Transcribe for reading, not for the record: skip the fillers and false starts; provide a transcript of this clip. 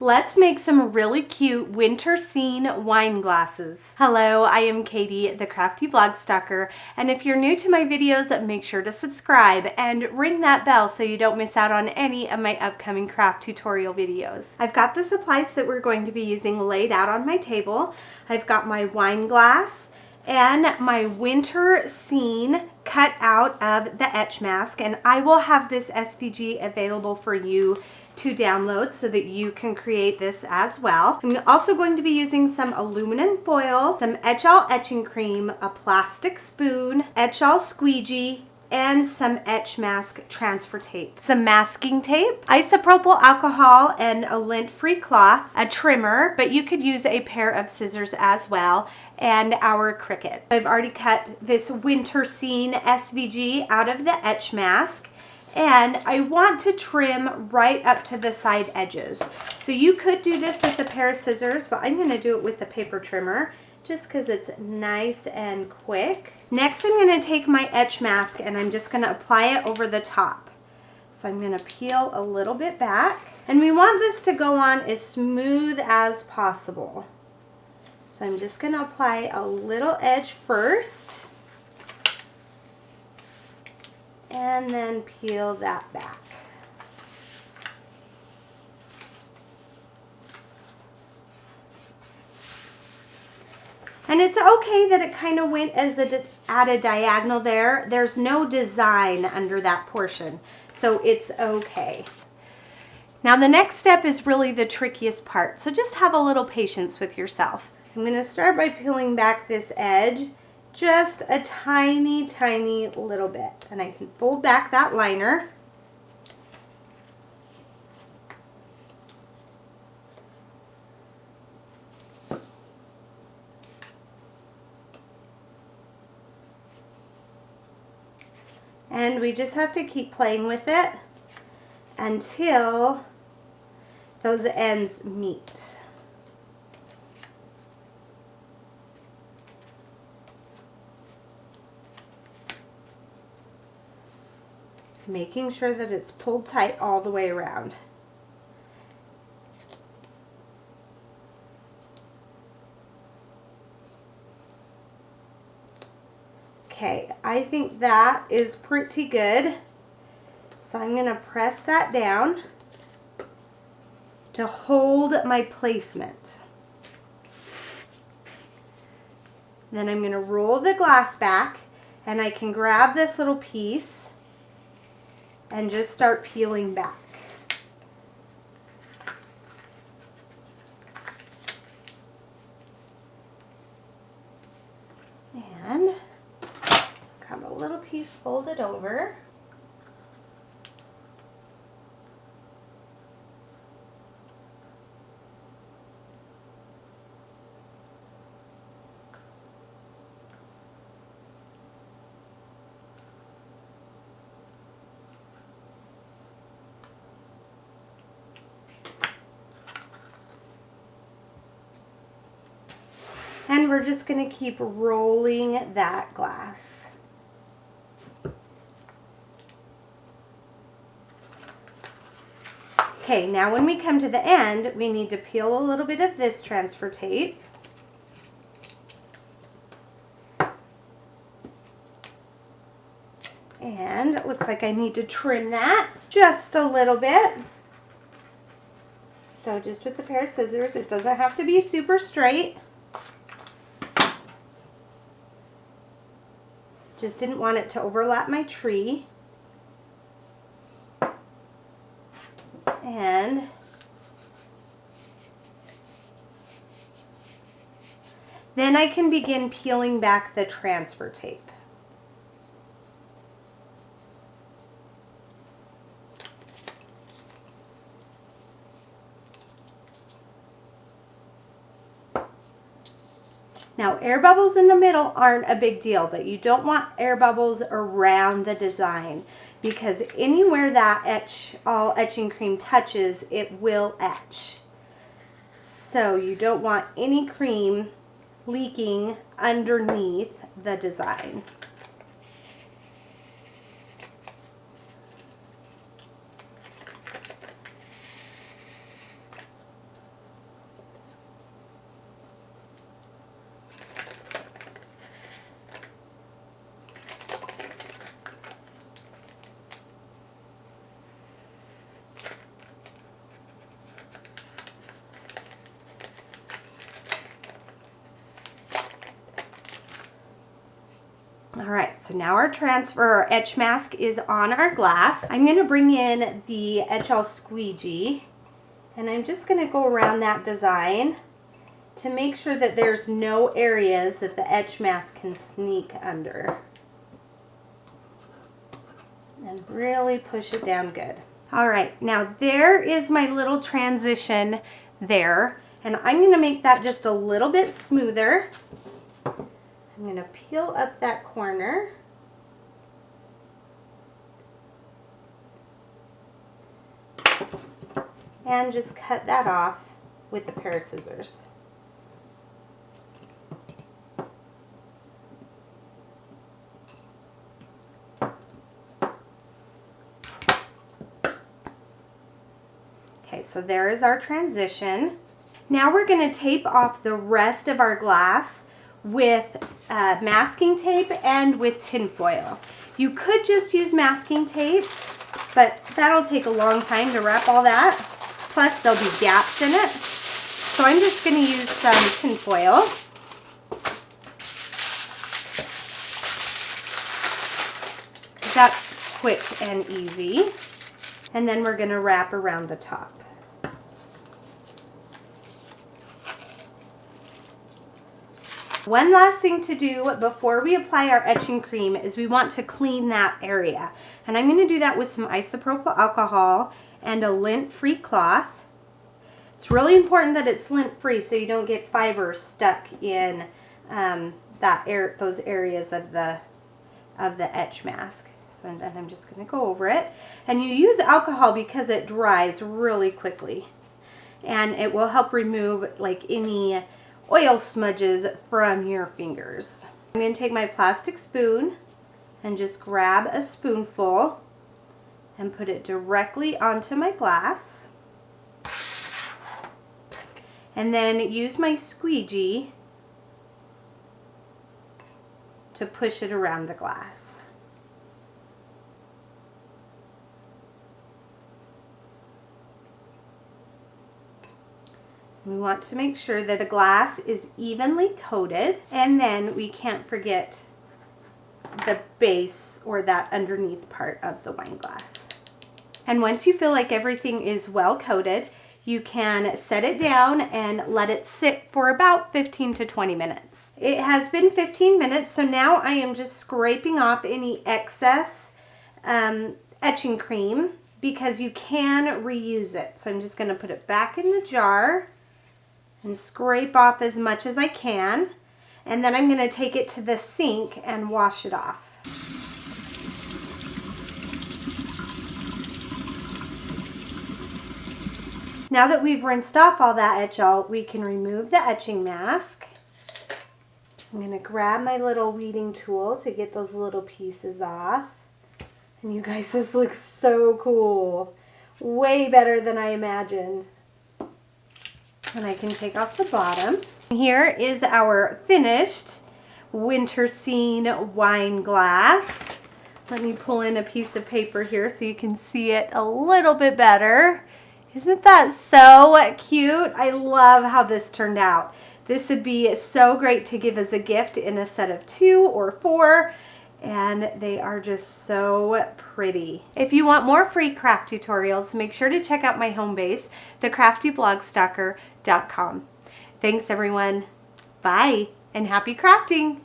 Let's make some really cute winter scene wine glasses. Hello, I am Katie, the Crafty Blog Stalker, and if you're new to my videos, make sure to subscribe and ring that bell so you don't miss out on any of my upcoming craft tutorial videos. I've got the supplies that we're going to be using laid out on my table. I've got my wine glass and my winter scene cut out of the etch mask, and I will have this SVG available for you to download so that you can create this as well. I'm also going to be using some aluminum foil, some Etchall Etching Creme, a plastic spoon, Etchall squeegee, and some etch mask transfer tape, some masking tape, isopropyl alcohol, and a lint-free cloth, a trimmer, but you could use a pair of scissors as well, and our Cricut. I've already cut this winter scene SVG out of the etch mask, and I want to trim right up to the side edges. So you could do this with a pair of scissors, but I'm going to do it with the paper trimmer just because it's nice and quick. Next, I'm going to take my etch mask and I'm just going to apply it over the top. So I'm going to peel a little bit back, and we want this to go on as smooth as possible. So I'm just going to apply a little edge first, and then peel that back. And it's okay that it kind of went as at a diagonal there. There's no design under that portion, so it's okay. Now the next step is really the trickiest part, so just have a little patience with yourself. I'm going to start by peeling back this edge just a tiny little bit, and I can fold back that liner. And we just have to keep playing with it until those ends meet. Making sure that it's pulled tight all the way around. Okay, I think that is pretty good. So I'm going to press that down to hold my placement. Then I'm going to roll the glass back, and I can grab this little piece and just start peeling back. And got a little piece folded over. And we're just going to keep rolling that glass. Okay, now when we come to the end, we need to peel a little bit of this transfer tape. And it looks like I need to trim that just a little bit. So just with a pair of scissors, it doesn't have to be super straight. Just didn't want it to overlap my tree. And then I can begin peeling back the transfer tape. Now, air bubbles in the middle aren't a big deal, but you don't want air bubbles around the design, because anywhere that Etchall Etching Creme touches, it will etch. So you don't want any cream leaking underneath the design. So now our etch mask is on our glass. I'm going to bring in the Etchall squeegee, and I'm just going to go around that design to make sure that there's no areas that the etch mask can sneak under. And really push it down good. All right, now there is my little transition there, and I'm going to make that just a little bit smoother. I'm going to peel up that corner. And just cut that off with a pair of scissors. Okay, so there is our transition. Now we're going to tape off the rest of our glass with masking tape and with tin foil. You could just use masking tape, but that'll take a long time to wrap all that. Plus there'll be gaps in it. So I'm just going to use some tin foil. That's quick and easy. And then we're going to wrap around the top. One last thing to do before we apply our etching cream is we want to clean that area. And I'm going to do that with some isopropyl alcohol and a lint-free cloth. It's really important that it's lint-free so you don't get fibers stuck in those areas of the etch mask. So then I'm just going to go over it. And you use alcohol because it dries really quickly. And it will help remove like any oil smudges from your fingers. I'm going to take my plastic spoon and just grab a spoonful and put it directly onto my glass. And then use my squeegee to push it around the glass. We want to make sure that the glass is evenly coated, and then we can't forget the base or that underneath part of the wine glass. And once you feel like everything is well coated, you can set it down and let it sit for about 15 to 20 minutes. It has been 15 minutes, so now I am just scraping off any excess etching cream because you can reuse it. So I'm just going to put it back in the jar and scrape off as much as I can. And then I'm going to take it to the sink and wash it off. Now that we've rinsed off all that Etchall, we can remove the etching mask. I'm going to grab my little weeding tool to get those little pieces off. And you guys, this looks so cool. Way better than I imagined. And I can take off the bottom. Here is our finished winter scene wine glass. Let me pull in a piece of paper here so you can see it a little bit better. Isn't that so cute? I love how this turned out. This would be so great to give as a gift in a set of 2 or 4. And they are just so pretty. If you want more free craft tutorials, make sure to check out my home base, thecraftyblogstalker.com. Thanks everyone. Bye and happy crafting.